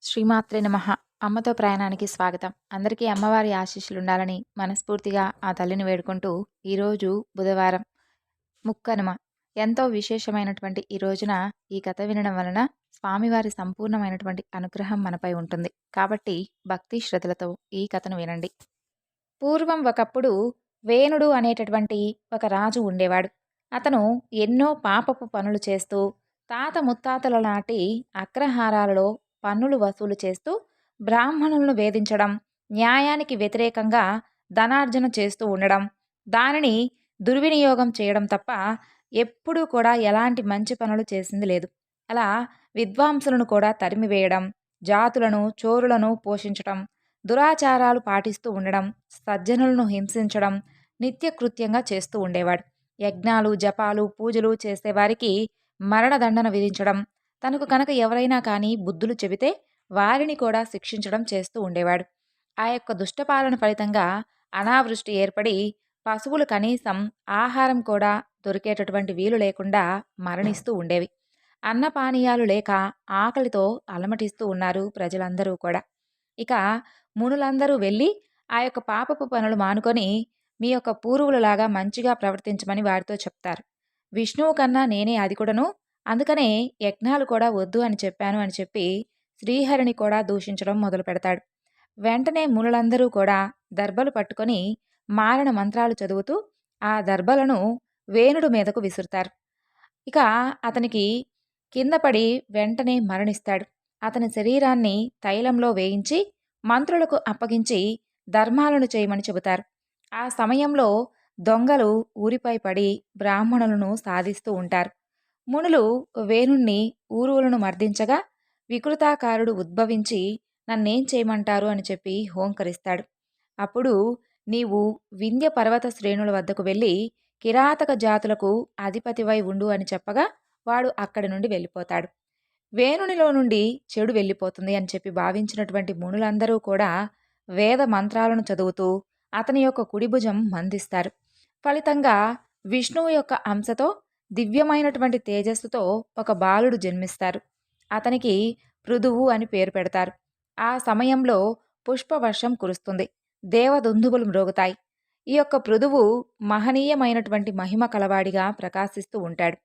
శ్రీమాత్రే నమః. అమ్మతో ప్రయాణానికి స్వాగతం. అందరికీ అమ్మవారి ఆశీస్సులుండాలని మనస్ఫూర్తిగా ఆ తల్లిని వేడుకుంటూ, ఈరోజు బుధవారం ముక్కనుమ. ఎంతో విశేషమైనటువంటి ఈ రోజున ఈ కథ వినడం వలన స్వామివారి సంపూర్ణమైనటువంటి అనుగ్రహం మనపై ఉంటుంది. కాబట్టి భక్తి శ్రద్ధలతో ఈ కథను వినండి. పూర్వం ఒకప్పుడు వేణుడు అనేటటువంటి ఒక రాజు ఉండేవాడు. అతను ఎన్నో పాపపు పనులు చేస్తూ తాత ముత్తాతల నాటి అగ్రహారాలలో పన్నులు వసూలు చేస్తూ బ్రాహ్మణులను వేధించడం, న్యాయానికి వ్యతిరేకంగా ధనార్జన చేస్తూ ఉండడం, దానిని దుర్వినియోగం చేయడం తప్ప ఎప్పుడూ కూడా ఎలాంటి మంచి పనులు చేసింది లేదు. అలా విద్వాంసులను కూడా తరిమివేయడం, జాతులను చోరులను పోషించడం, దురాచారాలు పాటిస్తూ ఉండడం, సజ్జనులను హింసించడం నిత్యకృత్యంగా చేస్తూ ఉండేవాడు. యజ్ఞాలు జపాలు పూజలు చేసేవారికి మరణదండన విధించడం, తనకు కనుక ఎవరైనా కానీ బుద్ధులు చెబితే వారిని కూడా శిక్షించడం చేస్తూ ఉండేవాడు. ఆ యొక్క దుష్టపాలన ఫలితంగా అనావృష్టి ఏర్పడి పశువులు కనీసం ఆహారం కూడా దొరికేటటువంటి వీలు లేకుండా మరణిస్తూ ఉండేవి. అన్నపానీయాలు లేక ఆకలితో అలమటిస్తూ ఉన్నారు ప్రజలందరూ కూడా. ఇక మునులందరూ వెళ్ళి ఆ యొక్క పాపపు పనులు మానుకొని మీ యొక్క పూర్వులలాగా మంచిగా ప్రవర్తించమని వారితో చెప్తారు. విష్ణువు కన్నా నేనే అధికుడను, అందుకనే యజ్ఞాలు కూడా వద్దు అని చెప్పాను అని చెప్పి శ్రీహరిని కూడా దూషించడం మొదలు పెడతాడు. వెంటనే మునులందరూ కూడా దర్భలు పట్టుకొని మారణ మంత్రాలు చదువుతూ ఆ దర్భలను వేణుడు మీదకు విసురుతారు. ఇక అతనికి కింద పడి వెంటనే మరణిస్తాడు. అతని శరీరాన్ని తైలంలో వేయించి మంత్రులకు అప్పగించి ధర్మాలను చేయమని చెబుతారు. ఆ సమయంలో దొంగలు ఊరిపై పడి బ్రాహ్మణులను సాధిస్తూ ఉంటారు. మునులు వేణుణ్ణి ఊరువులను మర్దించగా వికృతాకారుడు ఉద్భవించి నన్నేం చేయమంటారు అని చెప్పి హోంకరిస్తాడు. అప్పుడు నీవు వింధ్య పర్వత శ్రేణుల వద్దకు వెళ్ళి కిరాతక జాతులకు అధిపతివై ఉండు అని చెప్పగా వాడు అక్కడి నుండి వెళ్ళిపోతాడు. వేణునిలో నుండి చెడు వెళ్ళిపోతుంది అని చెప్పి భావించినటువంటి మునులందరూ కూడా వేద మంత్రాలను చదువుతూ అతని యొక్క కుడిభుజం మందిస్తారు. ఫలితంగా విష్ణువు యొక్క అంశతో దివ్యమైనటువంటి తేజస్సుతో ఒక బాలుడు జన్మిస్తారు. అతనికి పృథువు అని పేరు పెడతారు. ఆ సమయంలో పుష్పవర్షం కురుస్తుంది. దేవదుందుబులు మ్రోగుతాయి. ఈ యొక్క పృథువు మహనీయమైనటువంటి మహిమ కలవాడిగా ప్రకాశిస్తూ ఉంటాడు.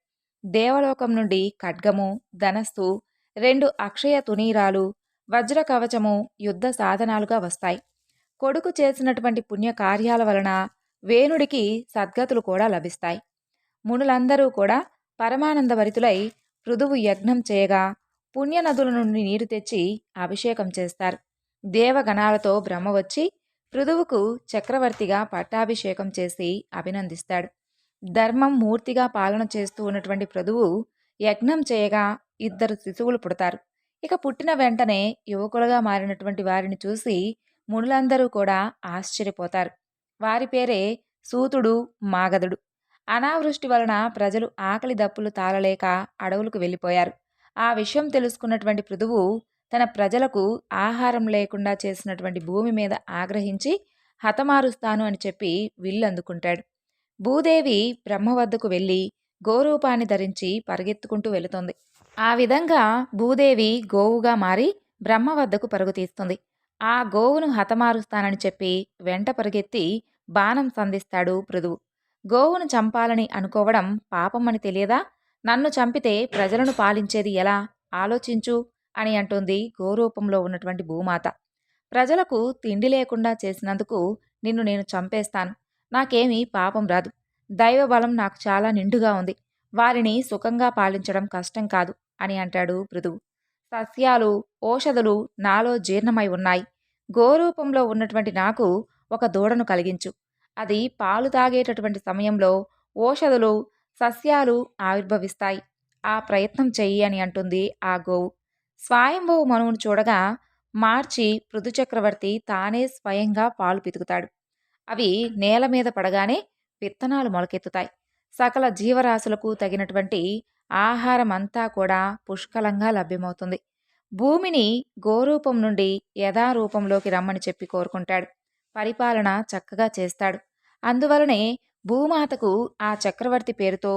దేవలోకం నుండి ఖడ్గము, ధనస్సు, 2 అక్షయ తునీరాలు, వజ్ర కవచము యుద్ధ సాధనాలుగా వస్తాయి. కొడుకు చేసినటువంటి పుణ్యకార్యాల వలన వేణుడికి సద్గతులు కూడా లభిస్తాయి. మునులందరూ కూడా పరమానందభరితులై పృథువు యజ్ఞం చేయగా పుణ్యనదుల నుండి నీరు తెచ్చి అభిషేకం చేస్తారు. దేవగణాలతో బ్రహ్మ వచ్చి పృథువుకు చక్రవర్తిగా పట్టాభిషేకం చేసి అభినందిస్తాడు. ధర్మం మూర్తిగా పాలన చేస్తూ ఉన్నటువంటి పృథువు యజ్ఞం చేయగా 2 శిశువులు పుడతారు. ఇక పుట్టిన వెంటనే యువకులుగా మారినటువంటి వారిని చూసి మునులందరూ కూడా ఆశ్చర్యపోతారు. వారి పేరే సూతుడు, మాగధుడు. అనావృష్టి వలన ప్రజలు ఆకలి దప్పులు తాళలేక అడవులకు వెళ్ళిపోయారు. ఆ విషయం తెలుసుకున్నటువంటి పృథువు తన ప్రజలకు ఆహారం లేకుండా చేసినటువంటి భూమి మీద ఆగ్రహించి హతమారుస్తాను అని చెప్పి విల్లందుకుంటాడు. భూదేవి బ్రహ్మ వద్దకు వెళ్ళి గోరూపాన్ని ధరించి పరిగెత్తుకుంటూ వెళుతుంది. ఆ విధంగా భూదేవి గోవుగా మారి బ్రహ్మ వద్దకు పరుగు తీస్తుంది. ఆ గోవును హతమారుస్తానని చెప్పి వెంట పరిగెత్తి బాణం సంధిస్తాడు పృథువు. గోవును చంపాలని అనుకోవడం పాపమని తెలియదా? నన్ను చంపితే ప్రజలను పాలించేది ఎలా? ఆలోచించు అని అంటుంది గోరూపంలో ఉన్నటువంటి భూమాత. ప్రజలకు తిండి లేకుండా చేసినందుకు నిన్ను నేను చంపేస్తాను. నాకేమీ పాపం రాదు. దైవబలం నాకు చాలా నిండుగా ఉంది. వారిని సుఖంగా పాలించడం కష్టం కాదు అని అంటాడు పృథువు. సస్యాలు, ఓషధులు నాలో జీర్ణమై ఉన్నాయి. గోరూపంలో ఉన్నటువంటి నాకు ఒక దూడను కలిగించు. అది పాలు తాగేటటువంటి సమయంలో ఓషధులు, సస్యాలు ఆవిర్భవిస్తాయి. ఆ ప్రయత్నం చెయ్యి అని అంటుంది ఆ గోవు. స్వయంభువు మనువును చూడగా మార్చి పృథుచక్రవర్తి తానే స్వయంగా పాలు పితుకుతాడు. అవి నేల మీద పడగానే విత్తనాలు మొలకెత్తుతాయి. సకల జీవరాశులకు తగినటువంటి ఆహారం అంతా కూడా పుష్కలంగా లభ్యమవుతుంది. భూమిని గోరూపం నుండి యథారూపంలోకి రమ్మని చెప్పి కోరుకుంటాడు. పరిపాలన చక్కగా చేస్తాడు. అందువలనే భూమాతకు ఆ చక్రవర్తి పేరుతో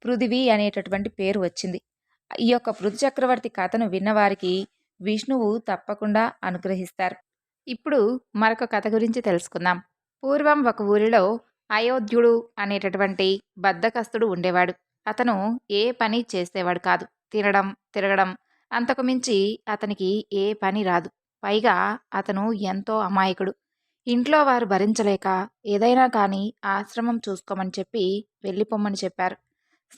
పృథివీ అనేటటువంటి పేరు వచ్చింది. ఈ యొక్క పృథు చక్రవర్తి కథను విన్నవారికి విష్ణువు తప్పకుండా అనుగ్రహిస్తారు. ఇప్పుడు మరొక కథ గురించి తెలుసుకుందాం. పూర్వం ఒక ఊరిలో అయోధ్యుడు అనేటటువంటి బద్ధకస్తుడు ఉండేవాడు. అతను ఏ పని చేసేవాడు కాదు. తినడం, తిరగడం, అంతకు మించి అతనికి ఏ పని రాదు. పైగా అతను ఎంతో అమాయకుడు. ఇంట్లో వారు భరించలేక ఏదైనా కానీ ఆశ్రమం చూసుకోమని చెప్పి వెళ్ళిపోమ్మని చెప్పారు.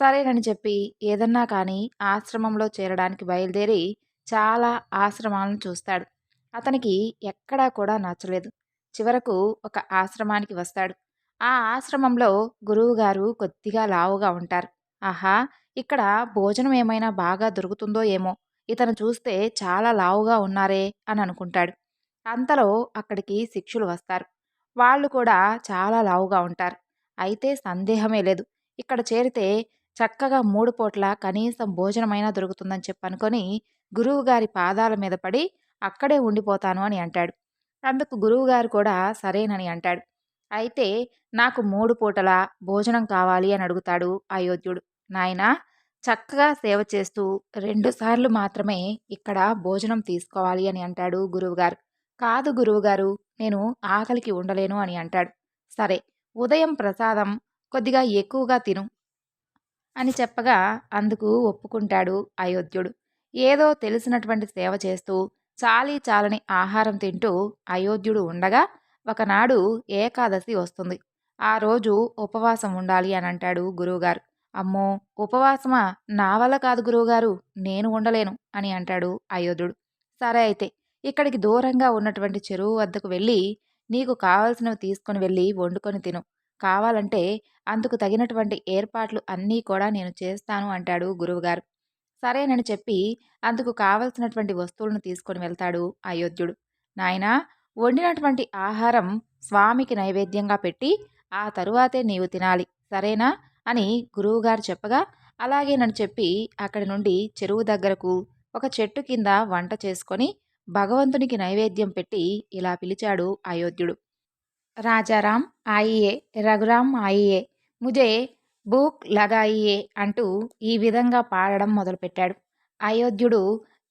సరేనని చెప్పి ఏదన్నా కానీ ఆశ్రమంలో చేరడానికి బయలుదేరి చాలా ఆశ్రమాలను చూస్తాడు. అతనికి ఎక్కడా కూడా నచ్చలేదు. చివరకు ఒక ఆశ్రమానికి వస్తాడు. ఆ ఆశ్రమంలో గురువుగారు కొద్దిగా లావుగా ఉంటారు. ఆహా! ఇక్కడ భోజనం ఏమైనా బాగా దొరుకుతుందో ఏమో! ఇతను చూస్తే చాలా లావుగా ఉన్నారే అని అనుకుంటాడు. అంతలో అక్కడికి శిష్యులు వస్తారు. వాళ్ళు కూడా చాలా లావుగా ఉంటారు. అయితే సందేహమే లేదు. ఇక్కడ చేరితే చక్కగా 3 పూట్ల కనీసం భోజనమైనా దొరుకుతుందని చెప్పనుకొని గురువుగారి పాదాల మీద పడి అక్కడే ఉండిపోతాను అని అంటాడు. అందుకు గురువుగారు కూడా సరేనని అంటాడు. అయితే నాకు 3 పూటల భోజనం కావాలి అని అడుగుతాడు అయోధ్యుడు. నాయనా, చక్కగా సేవ చేస్తూ 2 సార్లు మాత్రమే ఇక్కడ భోజనం తీసుకోవాలి అని అంటాడు గురువుగారు. కాదు గురువుగారు, నేను ఆకలికి ఉండలేను అని అంటాడు. సరే, ఉదయం ప్రసాదం కొద్దిగా ఎక్కువగా తిను అని చెప్పగా అందుకు ఒప్పుకుంటాడు అయోధ్యుడు. ఏదో తెలిసినటువంటి సేవ చేస్తూ చాలీ చాలని ఆహారం తింటూ అయోధ్యుడు ఉండగా ఒకనాడు ఏకాదశి వస్తుంది. ఆ రోజు ఉపవాసం ఉండాలి అని అంటాడు గురువుగారు. అమ్మో, ఉపవాసమా? నా వల్ల కాదు గురువుగారు, నేను ఉండలేను అని అంటాడు అయోధ్యుడు. సరే అయితే ఇక్కడికి దూరంగా ఉన్నటువంటి చెరువు వద్దకు వెళ్ళి నీకు కావలసినవి తీసుకుని వెళ్ళి వండుకొని తిను. కావాలంటే అందుకు తగినటువంటి ఏర్పాట్లు అన్నీ కూడా నేను చేస్తాను అంటాడు గురువుగారు. సరేనని చెప్పి అందుకు కావలసినటువంటి వస్తువులను తీసుకొని వెళ్తాడు అయోధ్యుడు. నాయనా, వండినటువంటి ఆహారం స్వామికి నైవేద్యంగా పెట్టి ఆ తరువాతే నీవు తినాలి, సరేనా అని గురువుగారు చెప్పగా అలాగేనని చెప్పి అక్కడి నుండి చెరువు దగ్గరకు ఒక చెట్టు కింద వంట చేసుకొని భగవంతునికి నైవేద్యం పెట్టి ఇలా పిలిచాడు అయోధ్యుడు. రాజారాం ఆయియే, రఘురాం ఆయియే, ముజే భూక్ లగాయియే అంటూ ఈ విధంగా పాడడం మొదలుపెట్టాడు. అయోధ్యుడు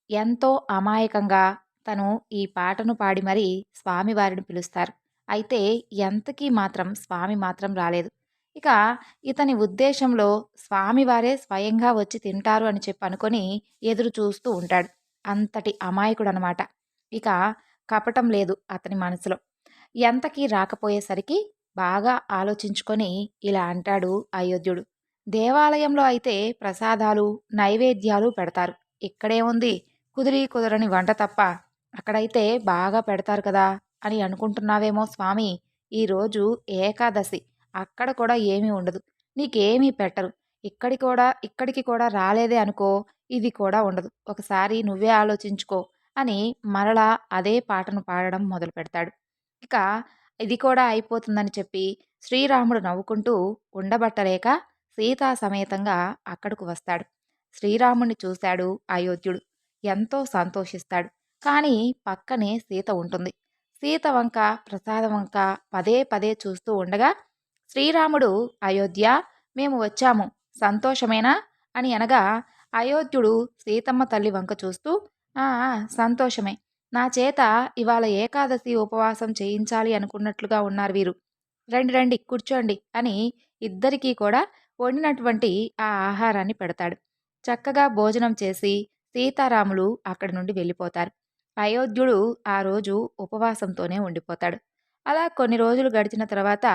ఎంతో అమాయకంగా తను ఈ పాటను పాడి మరీ స్వామివారిని పిలుస్తారు. అయితే ఎంతకీ మాత్రం స్వామి మాత్రం రాలేదు. ఇక ఇతని ఉద్దేశంలో స్వామివారే స్వయంగా వచ్చి తింటారు అని చెప్పి అనుకొని ఎదురు చూస్తూ ఉంటాడు. అంతటి అమాయకుడనమాట. ఇక కపటం లేదు అతని మనసులో. ఎంతకీ రాకపోయేసరికి బాగా ఆలోచించుకొని ఇలా అంటాడు అయోధ్యుడు. దేవాలయంలో అయితే ప్రసాదాలు, నైవేద్యాలు పెడతారు. ఇక్కడేముంది, కుదిరి కుదరని వంట తప్ప. అక్కడైతే బాగా పెడతారు కదా అని అనుకుంటున్నావేమో స్వామి. ఈరోజు ఏకాదశి. అక్కడ కూడా ఏమీ ఉండదు. నీకేమీ పెట్టరు. ఇక్కడికి కూడా రాలేదే అనుకో, ఇది కూడా ఉండదు. ఒకసారి నువ్వే ఆలోచించుకో అని మరలా అదే పాటను పాడడం మొదలు పెడతాడు. ఇక ఇది కూడా అయిపోతుందని చెప్పి శ్రీరాముడు నవ్వుకుంటూ ఉండబట్టలేక సీతా సమేతంగా అక్కడకు వస్తాడు. శ్రీరాముణ్ణి చూశాడు అయోధ్యుడు. ఎంతో సంతోషిస్తాడు. కానీ పక్కనే సీత ఉంటుంది. సీత వంక, ప్రసాదం వంక పదే పదే చూస్తూ ఉండగా శ్రీరాముడు, అయోధ్య, మేము వచ్చాము, సంతోషమేనా అని అనగా అయోధ్యుడు సీతమ్మ తల్లి వంక చూస్తూ ఆ ఆ, సంతోషమే. నా చేత ఇవాళ ఏకాదశి ఉపవాసం చేయించాలి అనుకున్నట్లుగా ఉన్నారు వీరు. రండి రండి కూర్చోండి అని ఇద్దరికీ కూడా వండినటువంటి ఆ ఆహారాన్ని పెడతాడు. చక్కగా భోజనం చేసి సీతారాములు అక్కడి నుండి వెళ్ళిపోతారు. అయోధ్యుడు ఆ రోజు ఉపవాసంతోనే ఉండిపోతాడు. అలా కొన్ని రోజులు గడిచిన తర్వాత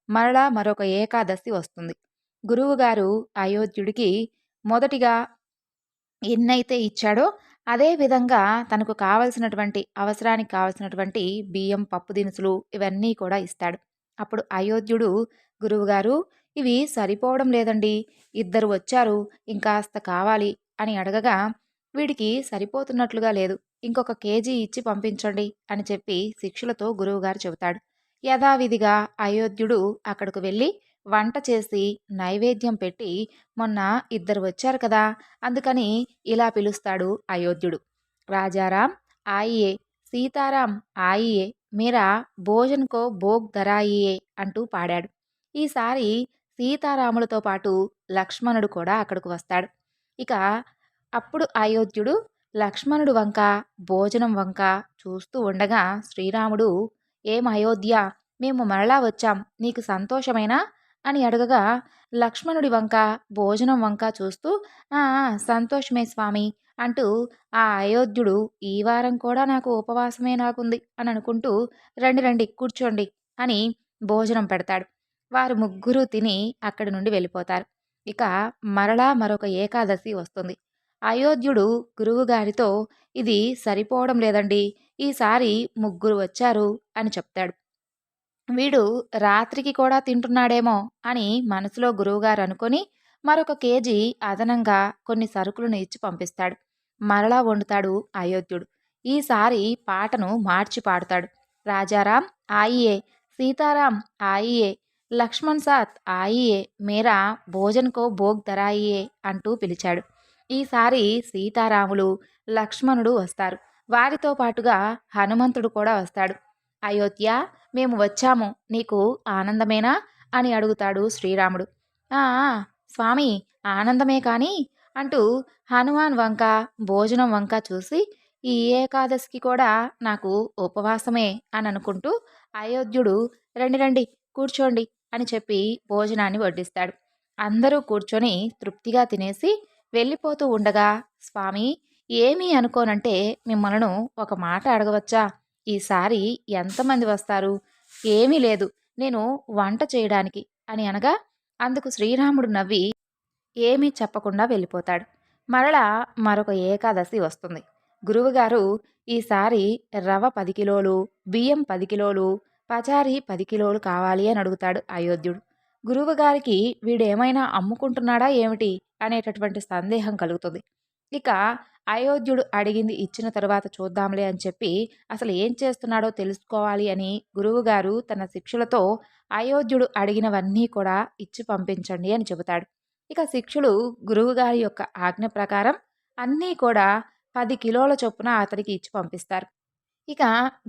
మరలా మరొక ఏకాదశి వస్తుంది. గురువుగారు అయోధ్యుడికి మొదటిగా ఎన్నైతే ఇచ్చాడో అదే విధంగా తనకు కావలసినటువంటి అవసరానికి కావలసినటువంటి బియ్యం, పప్పు దినుసులు ఇవన్నీ కూడా ఇస్తాడు. అప్పుడు అయోధ్యుడు, గురువుగారు, ఇవి సరిపోవడం లేదండి, ఇద్దరు వచ్చారు, ఇంకాస్త కావాలి అని అడగగా వీడికి సరిపోతున్నట్లుగా లేదు, ఇంకొక కేజీ ఇచ్చి పంపించండి అని చెప్పి శిష్యులతో గురువుగారు చెబుతాడు. యథావిధిగా అయోధ్యుడు అక్కడకు వెళ్ళి వంట చేసి నైవేద్యం పెట్టి మొన్న ఇద్దరు వచ్చారు కదా అందుకని ఇలా పిలుస్తాడు అయోధ్యుడు. రాజారాం ఆయియే, సీతారాం ఆయియే, మీరా భోజన్కో భోగ్ ధరాయియే అంటూ పాడాడు. ఈసారి సీతారాములతో పాటు లక్ష్మణుడు కూడా అక్కడికి వస్తాడు. ఇక అప్పుడు అయోధ్యుడు లక్ష్మణుడు వంక, భోజనం వంక చూస్తూ ఉండగా శ్రీరాముడు, "ఏం అయోధ్య, మేము మరలా వచ్చాం, నీకు సంతోషమేనా?" అని అడగగా లక్ష్మణుడి వంక, భోజనం వంక చూస్తూ, "ఆ ఆ, సంతోషమే స్వామి" అంటూ ఆ అయోధ్యుడు, "ఈ వారం కూడా నాకు ఉపవాసమే నాకుంది" అని అనుకుంటూ, "రండి రండి కూర్చోండి" అని భోజనం పెడతాడు. వారు ముగ్గురు తిని అక్కడి నుండి వెళ్ళిపోతారు. ఇక మరలా మరొక ఏకాదశి వస్తుంది. అయోధ్యుడు గురువుగారితో, "ఇది సరిపోవడం లేదండి, ఈసారి ముగ్గురు వచ్చారు" అని చెప్తాడు. వీడు రాత్రికి కూడా తింటున్నాడేమో అని మనసులో గురువుగారు అనుకొని మరొక కేజీ అదనంగా కొన్ని సరుకులను ఇచ్చి పంపిస్తాడు. మరలా వండుతాడు అయోధ్యుడు. ఈసారి పాటను మార్చి పాడుతాడు. రాజారాం ఆయియే, సీతారాం ఆయియే, లక్ష్మణ్ సాత్ ఆయియే, మేరా భోజన్కో భోగ్ ధరాయియే అంటూ పిలిచాడు. ఈసారి సీతారాములు, లక్ష్మణుడు వస్తారు. వారితో పాటుగా హనుమంతుడు కూడా వస్తాడు. అయోధ్య, మేము వచ్చాము, నీకు ఆనందమేనా అని అడుగుతాడు శ్రీరాముడు. "ఆ ఆ, స్వామి, ఆనందమే కాని" అంటూ హనుమాన్ వంక, భోజనం వంక చూసి, "ఈ ఏకాదశికి కూడా నాకు ఉపవాసమే" అని అనుకుంటూ అయోధ్యుడు, "రండి రండి కూర్చోండి" అని చెప్పి భోజనాన్ని వడ్డిస్తాడు. అందరూ కూర్చొని తృప్తిగా తినేసి వెళ్ళిపోతూ ఉండగా, "స్వామి, ఏమీ అనుకోనంటే మిమ్మలను ఒక మాట అడగవచ్చా? ఈసారి ఎంతమంది వస్తారు?" "ఏమీ లేదు, నేను వంట చేయడానికి" అని అనగా అందుకు శ్రీరాముడు నవ్వి ఏమీ చెప్పకుండా వెళ్ళిపోతాడు. మరలా మరొక ఏకాదశి వస్తుంది. గురువుగారు, "ఈసారి రవ 10 కిలోలు, బియ్యం 10 కిలోలు, పచారీ 10 కిలోలు కావాలి" అని అడుగుతాడు అయోధ్యుడు. గురువుగారికి వీడేమైనా అమ్ముకుంటున్నాడా ఏమిటి అనేటటువంటి సందేహం కలుగుతుంది. ఇక అయోధ్యుడు అడిగింది ఇచ్చిన తరువాత చూద్దాంలే అని చెప్పి అసలు ఏం చేస్తున్నాడో తెలుసుకోవాలి అని గురువుగారు తన శిష్యులతో, అయోధ్యుడు అడిగినవన్నీ కూడా ఇచ్చి పంపించండి అని చెబుతాడు. ఇక శిష్యులు గురువుగారి యొక్క ఆజ్ఞ ప్రకారం అన్నీ కూడా 10 కిలోల చొప్పున అతడికి ఇచ్చి పంపిస్తారు. ఇక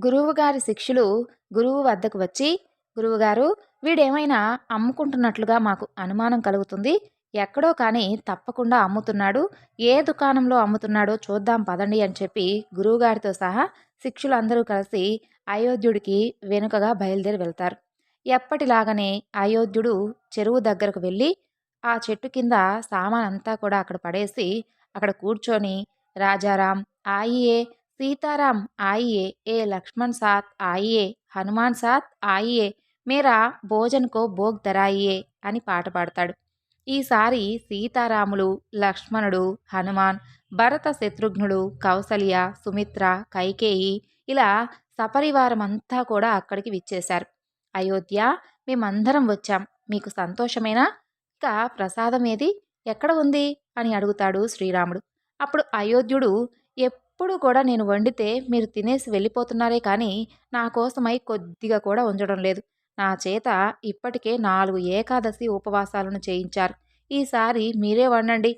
గురువుగారి శిష్యులు గురువు వద్దకు వచ్చి, "గురువుగారు, వీడేమైనా అమ్ముకుంటున్నట్లుగా మాకు అనుమానం కలుగుతుంది. ఎక్కడో కానీ తప్పకుండా అమ్ముతున్నాడు. ఏ దుకాణంలో అమ్ముతున్నాడో చూద్దాం పదండి" అని చెప్పి గురువుగారితో సహా శిష్యులందరూ కలిసి అయోధ్యుడికి వెనుకగా బయలుదేరి వెళ్తారు. ఎప్పటిలాగానే అయోధ్యుడు చెరువు దగ్గరకు వెళ్ళి ఆ చెట్టు కింద సామానంతా కూడా అక్కడ పడేసి అక్కడ కూర్చొని, "రాజారాం ఆయియే, సీతారాం ఆయియే, ఏ లక్ష్మణ్ సాత్ ఆయియే, హనుమాన్ సాత్ ఆయియే, మేరా భోజన్ కో భోగ్ ధరాయియే" అని పాట పాడతాడు. ఈసారి సీతారాములు, లక్ష్మణుడు, హనుమాన్, భరత శత్రుఘ్నుడు, కౌసల్య, సుమిత్ర, కైకేయి ఇలా సపరివారమంతా కూడా అక్కడికి విచ్చేశారు. "అయోధ్య, మేమందరం వచ్చాం, మీకు సంతోషమేనా? ఇక ప్రసాదం ఏది, ఎక్కడ ఉంది" అని అడుగుతాడు శ్రీరాముడు. అప్పుడు అయోధ్యుడు, "ఎప్పుడు కూడా నేను వండితే మీరు తినేసి వెళ్ళిపోతున్నారే కానీ నా కోసమై కొద్దిగా కూడా ఉంచడం లేదు. నా చేత ఇప్పటికే 4 ఏకాదశి ఉపవాసాలను చేయించారు. ఈసారి మీరే వండండి.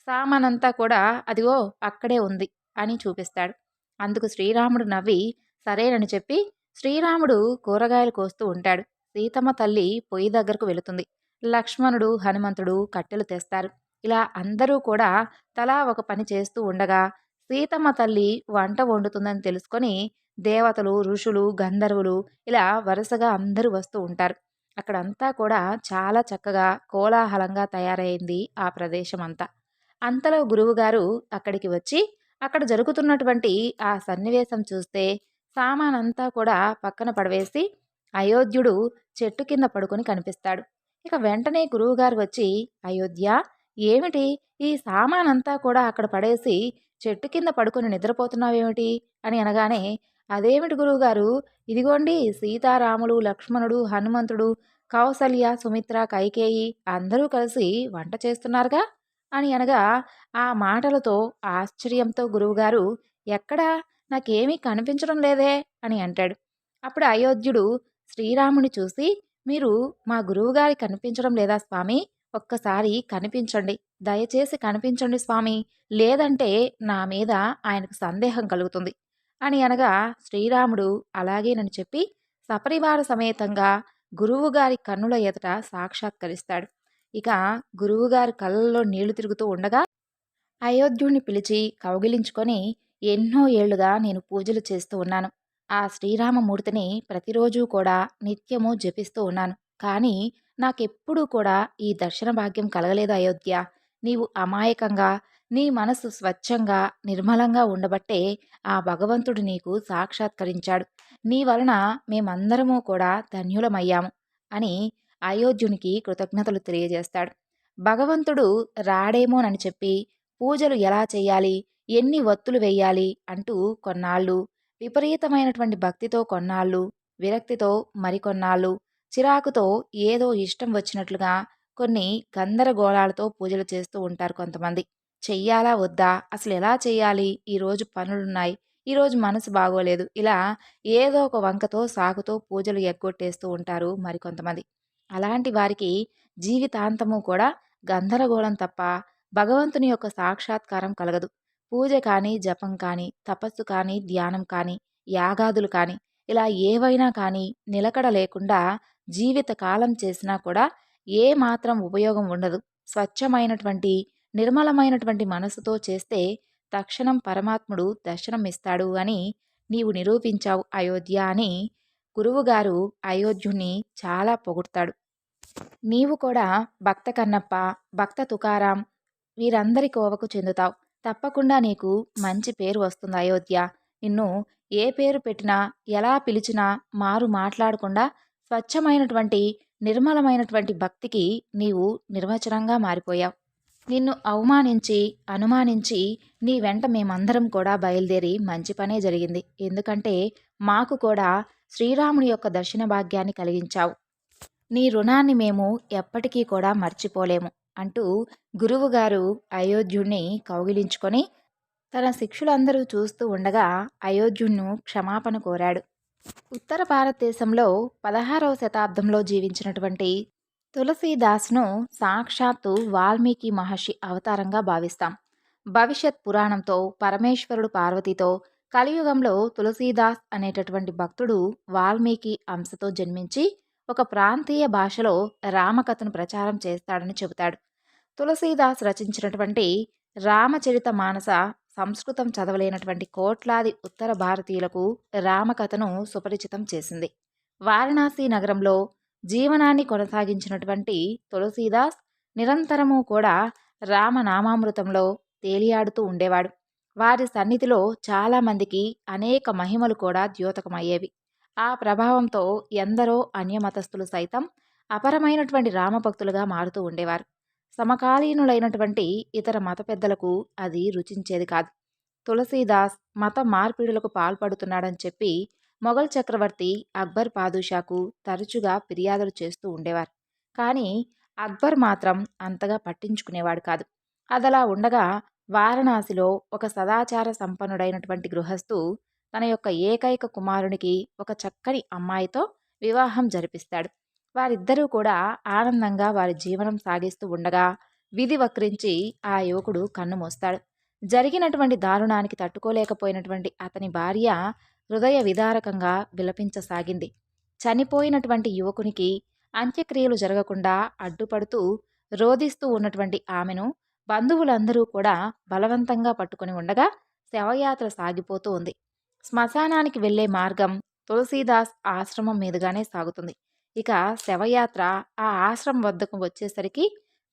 సామానంతా కూడా అదిగో అక్కడే ఉంది" అని చూపిస్తాడు. అందుకు శ్రీరాముడు నవ్వి సరేనని చెప్పి శ్రీరాముడు కూరగాయలు కోస్తూ ఉంటాడు. సీతమ్మ తల్లి పొయ్యి దగ్గరకు వెళుతుంది. లక్ష్మణుడు, హనుమంతుడు కట్టెలు తెస్తారు. ఇలా అందరూ కూడా తలా ఒక పని చేస్తూ ఉండగా సీతమ్మ తల్లి వంట వండుతుందని తెలుసుకొని దేవతలు, ఋషులు, గంధర్వులు ఇలా వరుసగా అందరూ వస్తూ ఉంటారు. అక్కడంతా కూడా చాలా చక్కగా కోలాహలంగా తయారైంది ఆ ప్రదేశం అంతా. అంతలో గురువుగారు అక్కడికి వచ్చి అక్కడ జరుగుతున్నటువంటి ఆ సన్నివేశం చూస్తే సామానంతా కూడా పక్కన పడవేసి అయోధ్యుడు చెట్టు కింద పడుకొని కనిపిస్తాడు. ఇక వెంటనే గురువుగారు వచ్చి, "అయోధ్య, ఏమిటి ఈ సామానంతా కూడా అక్కడ పడేసి చెట్టు కింద పడుకొని నిద్రపోతున్నావేమిటి" అని అనగానే, "అదేమిటి గురువుగారు, ఇదిగోండి సీతారాములు, లక్ష్మణుడు, హనుమంతుడు, కౌసల్య, సుమిత్ర, కైకేయి అందరూ కలిసి వంట చేస్తున్నారుగా" అని అనగా ఆ మాటలతో ఆశ్చర్యంతో గురువుగారు, "ఎక్కడా, నాకేమీ కనిపించడం లేదే" అని అంటాడు. అప్పుడు అయోధ్యుడు శ్రీరాముని చూసి, "మీరు మా గురువుగారి కనిపించడం లేదా స్వామి? ఒక్కసారి కనిపించండి, దయచేసి కనిపించండి స్వామి, లేదంటే నా మీద ఆయనకు సందేహం కలుగుతుంది" అని అనగా శ్రీరాముడు అలాగేనని చెప్పి సపరివార సమేతంగా గురువుగారి కన్నుల ఎదుట సాక్షాత్కరిస్తాడు. ఇక గురువుగారి కళ్ళల్లో నీళ్లు తిరుగుతూ ఉండగా అయోధ్యుణ్ణి పిలిచి కౌగిలించుకొని, ఎన్నో ఏళ్లుగా నేను పూజలు చేస్తూ ఉన్నాను. ఆ శ్రీరామమూర్తిని ప్రతిరోజూ కూడా నిత్యము జపిస్తూ ఉన్నాను. కానీ నాకెప్పుడూ కూడా ఈ దర్శన భాగ్యం కలగలేదు అయోధ్య. నీవు అమాయకంగా, నీ మనసు స్వచ్ఛంగా, నిర్మలంగా ఉండబట్టే ఆ భగవంతుడు నీకు సాక్షాత్కరించాడు. నీ వలన మేమందరము కూడా ధన్యులమయ్యాము అని అయోధ్యునికి కృతజ్ఞతలు తెలియజేస్తాడు. భగవంతుడు రాడేమోనని చెప్పి పూజలు ఎలా చేయాలి, ఎన్ని వత్తులు వెయ్యాలి అంటూ కొన్నాళ్ళు, విపరీతమైనటువంటి భక్తితో కొన్నాళ్ళు, విరక్తితో మరికొన్నాళ్ళు, చిరాకుతో ఏదో ఇష్టం వచ్చినట్లుగా కొన్ని గందరగోళాలతో పూజలు చేస్తూ ఉంటారు కొంతమంది. చెయ్యాలా వద్దా, అసలు ఎలా చేయాలి, ఈరోజు పనులున్నాయి, ఈరోజు మనసు బాగోలేదు, ఇలా ఏదో ఒక వంకతో సాకుతో పూజలు ఎగ్గొట్టేస్తూ ఉంటారు మరికొంతమంది. అలాంటి వారికి జీవితాంతము కూడా గందరగోళం తప్ప భగవంతుని యొక్క సాక్షాత్కారం కలగదు. పూజ కానీ, జపం కానీ, తపస్సు కానీ, ధ్యానం కానీ, యాగాదులు కానీ, ఇలా ఏవైనా కానీ నిలకడ లేకుండా జీవితకాలం చేసినా కూడా ఏ మాత్రం ఉపయోగం ఉండదు. స్వచ్ఛమైనటువంటి, నిర్మలమైనటువంటి మనసుతో చేస్తే తక్షణం పరమాత్ముడు దర్శనమిస్తాడు అని నీవు నిరూపించావు అయోధ్య అని గురువుగారు అయోధ్యుణ్ణి చాలా పొగుడ్తాడు. నీవు కూడా భక్త కన్నప్ప, భక్త తుకారాం వీరందరి కోవకు చెందుతావు. తప్పకుండా నీకు మంచి పేరు వస్తుంది అయోధ్య. నిన్ను ఏ పేరు పెట్టినా, ఎలా పిలిచినా మారు మాట్లాడకుండా స్వచ్ఛమైనటువంటి, నిర్మలమైనటువంటి భక్తికి నీవు నిర్వచనంగా మారిపోయావు. నిన్ను అవమానించి, అనుమానించి నీ వెంట మేమందరం కూడా బయలుదేరి మంచి పనే జరిగింది. ఎందుకంటే మాకు కూడా శ్రీరాముని యొక్క దర్శన భాగ్యాన్ని కలిగించావు. నీ రుణాన్ని మేము ఎప్పటికీ కూడా మర్చిపోలేము అంటూ గురువుగారు అయోధ్యుణ్ణి కౌగిలించుకొని తన శిష్యులందరూ చూస్తూ ఉండగా అయోధ్యుణ్ణు క్షమాపణ కోరాడు. ఉత్తర భారతదేశంలో 16వ శతాబ్దంలో జీవించినటువంటి తులసీదాస్ను సాక్షాత్తు వాల్మీకి మహర్షి అవతారంగా భావిస్తాం. భవిష్యత్ పురాణంతో పరమేశ్వరుడు పార్వతితో కలియుగంలో తులసీదాస్ అనేటటువంటి భక్తుడు వాల్మీకి అంశతో జన్మించి ఒక ప్రాంతీయ భాషలో రామకథను ప్రచారం చేస్తాడని చెబుతాడు. తులసీదాస్ రచించినటువంటి రామచరిత మానస సంస్కృతం చదవలేనటువంటి కోట్లాది ఉత్తర భారతీయులకు రామకథను సుపరిచితం చేసింది. వారణాసి నగరంలో జీవనాన్ని కొనసాగించినటువంటి తులసీదాస్ నిరంతరము కూడా రామనామామృతంలో తేలియాడుతూ ఉండేవాడు. వారి సన్నిధిలో చాలామందికి అనేక మహిమలు కూడా ద్యోతకమయ్యేవి. ఆ ప్రభావంతో ఎందరో అన్యమతస్థులు సైతం అపరమైనటువంటి రామభక్తులుగా మారుతూ ఉండేవారు. సమకాలీనులైనటువంటి ఇతర మత పెద్దలకు అది రుచించేది కాదు. తులసీదాస్ మత మార్పిడులకు పాల్పడుతున్నాడని చెప్పి మొఘల్ చక్రవర్తి అక్బర్ పాదుషాకు తరచుగా ఫిర్యాదులు చేస్తూ ఉండేవారు. కానీ అక్బర్ మాత్రం అంతగా పట్టించుకునేవాడు కాదు. అదలా ఉండగా వారణాసిలో ఒక సదాచార సంపన్నుడైనటువంటి గృహస్థు తన యొక్క ఏకైక కుమారునికి ఒక చక్కని అమ్మాయితో వివాహం జరిపిస్తాడు. వారిద్దరూ కూడా ఆనందంగా వారి జీవనం సాగిస్తూ ఉండగా విధి వక్రించి ఆ యువకుడు కన్ను మూస్తాడు. జరిగినటువంటి దారుణానికి తట్టుకోలేకపోయినటువంటి అతని భార్య హృదయ విదారకంగా విలపించసాగింది. చనిపోయినటువంటి యువకునికి అంత్యక్రియలు జరగకుండా అడ్డుపడుతూ రోదిస్తూ ఉన్నటువంటి ఆమెను బంధువులందరూ కూడా బలవంతంగా పట్టుకుని ఉండగా శవయాత్ర సాగిపోతూ ఉంది. శ్మశానానికి వెళ్లే మార్గం తులసీదాస్ ఆశ్రమం మీదుగానే సాగుతుంది. ఇక శవయాత్ర ఆ ఆశ్రమం వద్దకు వచ్చేసరికి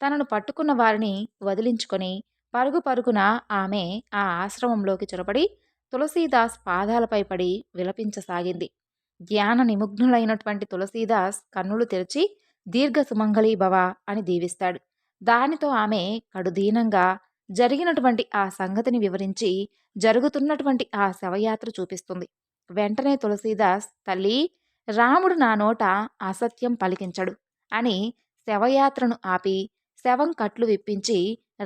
తనను పట్టుకున్న వారిని వదిలించుకొని పరుగు పరుగున ఆమె ఆ ఆశ్రమంలోకి చొరబడి తులసీదాస్ పాదాలపై పడి విలపించసాగింది. ధ్యాన నిమగ్నులైనటువంటి తులసీదాస్ కన్నులు తెరిచి దీర్ఘ సుమంగళీ భవ అని దీవిస్తాడు. దానితో ఆమె కడుదీనంగా జరిగినటువంటి ఆ సంగతిని వివరించి జరుగుతున్నటువంటి ఆ శవయాత్ర చూపిస్తుంది. వెంటనే తులసీదాస్, తల్లి, రాముడు నా నోట అసత్యం పలికించడు అని శవయాత్రను ఆపి శవం కట్లు విప్పించి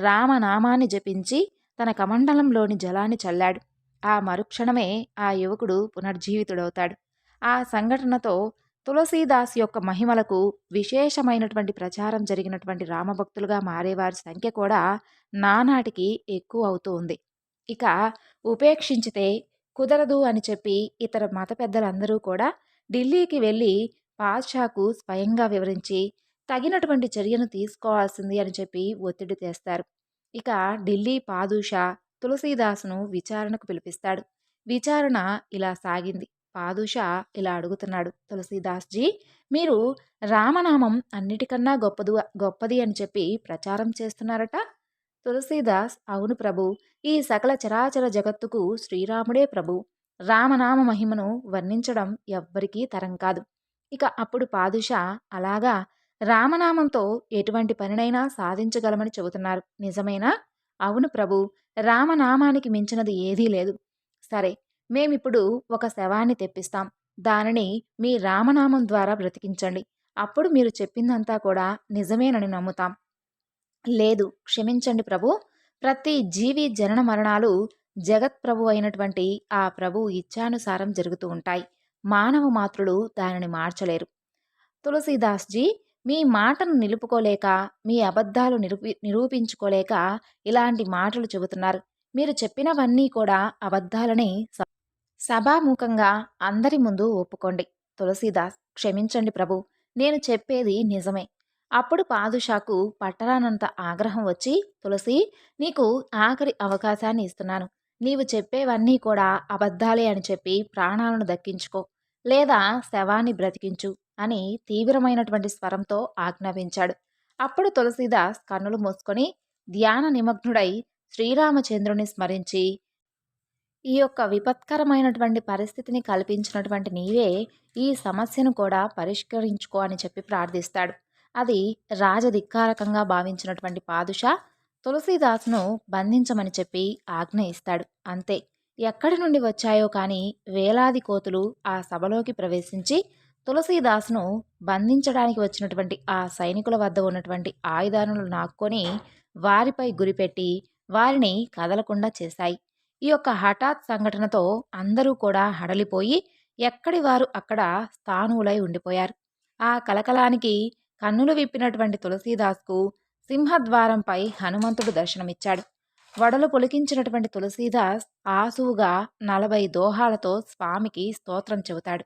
రామనామాన్ని జపించి తన కమండలంలోని జలాన్ని చల్లాడు. ఆ మరుక్షణమే ఆ యువకుడు పునర్జీవితుడవుతాడు. ఆ సంఘటనతో తులసీదాస్ యొక్క మహిమలకు విశేషమైనటువంటి ప్రచారం జరిగినటువంటి రామభక్తులుగా మారేవారి సంఖ్య కూడా నానాటికి ఎక్కువ అవుతూ ఉంది. ఇక ఉపేక్షించితే కుదరదు అని చెప్పి ఇతర మత పెద్దలందరూ కూడా ఢిల్లీకి వెళ్ళి పాద్షాకు స్వయంగా వివరించి తగినటువంటి చర్యను తీసుకోవాల్సింది అని చెప్పి ఒత్తిడి తెస్తారు. ఇక ఢిల్లీ పాదుషా తులసీదాసును విచారణకు పిలిపిస్తాడు. విచారణ ఇలా సాగింది. పాదుషా ఇలా అడుగుతున్నాడు, తులసీదాస్ జీ, మీరు రామనామం అన్నిటికన్నా గొప్పది అని చెప్పి ప్రచారం చేస్తున్నారట. తులసీదాస్, అవును ప్రభు, ఈ సకల చరాచర జగత్తుకు శ్రీరాముడే ప్రభు. రామనామ మహిమను వర్ణించడం ఎవ్వరికీ తరం కాదు. ఇక అప్పుడు పాదుషా, అలాగా, రామనామంతో ఎటువంటి పనినైనా సాధించగలమని చెబుతున్నారు, నిజమేనా? అవును ప్రభు, రామనామానికి మించినది ఏదీ లేదు. సరే, మేమిప్పుడు ఒక శవాన్ని తెప్పిస్తాం. దానిని మీ రామనామం ద్వారా బ్రతికించండి. అప్పుడు మీరు చెప్పిందంతా కూడా నిజమేనని నమ్ముతాం. లేదు, క్షమించండి ప్రభు, ప్రతి జీవి జనన మరణాలు జగత్ప్రభు అయినటువంటి ఆ ప్రభు ఇచ్ఛానుసారం జరుగుతూ ఉంటాయి. మానవ మాత్రులు దానిని మార్చలేరు. తులసీదాస్ జీ, మీ మాటను నిలుపుకోలేక, మీ అబద్ధాలు నిరూపించుకోలేక ఇలాంటి మాటలు చెబుతున్నారు. మీరు చెప్పినవన్నీ కూడా అబద్ధాలని సభాముఖంగా అందరి ముందు ఒప్పుకోండి. తులసీదాస్, క్షమించండి ప్రభు, నేను చెప్పేది నిజమే. అప్పుడు పాదుషాకు పట్టరానంత ఆగ్రహం వచ్చి, తులసి, నీకు ఆఖరి అవకాశాన్ని ఇస్తున్నాను. నీవు చెప్పేవన్నీ కూడా అబద్ధాలే అని చెప్పి ప్రాణాలను దక్కించుకో, లేదా శవాన్ని బ్రతికించు అని తీవ్రమైనటువంటి స్వరంతో ఆజ్ఞాపించాడు. అప్పుడు తులసీదాస్ కన్నులు మూసుకొని ధ్యాన నిమగ్నుడై శ్రీరామచంద్రుని స్మరించి, ఈ యొక్క విపత్కరమైనటువంటి పరిస్థితిని కల్పించినటువంటి నీవే ఈ సమస్యను కూడా పరిష్కరించుకో అని చెప్పి ప్రార్థిస్తాడు. అది రాజధిక్కారకంగా భావించినటువంటి పాదుషా తులసీదాసును బంధించమని చెప్పి ఆజ్ఞ ఇస్తాడు. అంతే, ఎక్కడి నుండి వచ్చాయో కానీ వేలాది కోతులు ఆ సభలోకి ప్రవేశించి తులసీదాసును బంధించడానికి వచ్చినటువంటి ఆ సైనికుల వద్ద ఉన్నటువంటి ఆయుధాలను నాక్కొని వారిపై గురిపెట్టి వారిని కదలకుండా చేశాయి. ఈ యొక్క హఠాత్ సంఘటనతో అందరూ కూడా హడలిపోయి ఎక్కడి వారు అక్కడ స్థానువులై ఉండిపోయారు. ఆ కలకలానికి కన్నులు విప్పినటువంటి తులసీదాస్కు సింహద్వారంపై హనుమంతుడు దర్శనమిచ్చాడు. వడలు పొలికించినటువంటి తులసీదాస్ ఆసువుగా 40 దోహాలతో స్వామికి స్తోత్రం చెబుతాడు.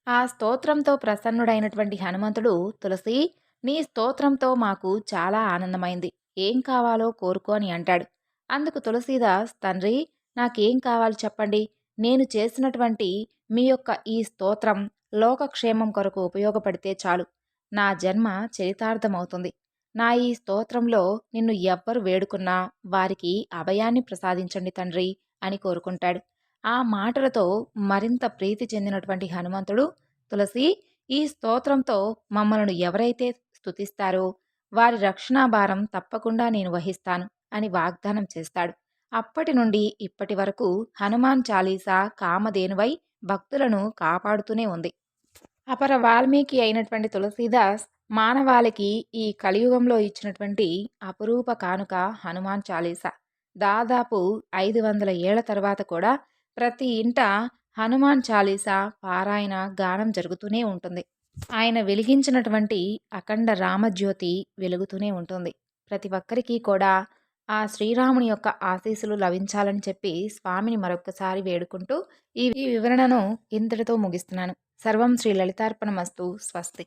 ఆ స్తోత్రంతో ప్రసన్నుడైనటువంటి హనుమంతుడు, తులసి, నీ స్తోత్రంతో మాకు చాలా ఆనందమైంది. ఏం కావాలో కోరుకో అని అంటాడు. అందుకు తులసీదాస్, తండ్రి, నాకేం కావాలి చెప్పండి. నేను చేసినటువంటి మీ యొక్క ఈ స్తోత్రం లోకక్షేమం కొరకు ఉపయోగపడితే చాలు. నా జన్మ చరితార్థమవుతుంది. నా ఈ స్తోత్రంలో నిన్ను ఎవ్వరు వేడుకున్నా వారికి అభయాన్ని ప్రసాదించండి తండ్రి అని కోరుకుంటాడు. ఆ మాటలతో మరింత ప్రీతి చెందినటువంటి హనుమంతుడు, తులసి, ఈ స్తోత్రంతో మమ్మలను ఎవరైతే స్తుతిస్తారో వారి రక్షణాభారం తప్పకుండా నేను వహిస్తాను అని వాగ్దానం చేస్తాడు. అప్పటి నుండి ఇప్పటి వరకు హనుమాన్ చాలీసా కామధేనువై భక్తులను కాపాడుతూనే ఉంది. అపర వాల్మీకి అయినటువంటి తులసీదాస్ మానవాళికి ఈ కలియుగంలో ఇచ్చినటువంటి అపురూప కానుక హనుమాన్ చాలీసా. దాదాపు 500 ఏళ్ల తర్వాత కూడా ప్రతి ఇంట హనుమాన్ చాలీసా పారాయణ గానం జరుగుతూనే ఉంటుంది. ఆయన వెలిగించినటువంటి అఖండ రామజ్యోతి వెలుగుతూనే ఉంటుంది. ప్రతి ఒక్కరికి కూడా ఆ శ్రీరాముని యొక్క ఆశీస్సులు లభించాలని చెప్పి స్వామిని మరొకసారి వేడుకుంటూ ఈ వివరణను ఇంతటితో ముగిస్తున్నాను. సర్వం శ్రీ లలితార్పణమస్తు. స్వస్తి.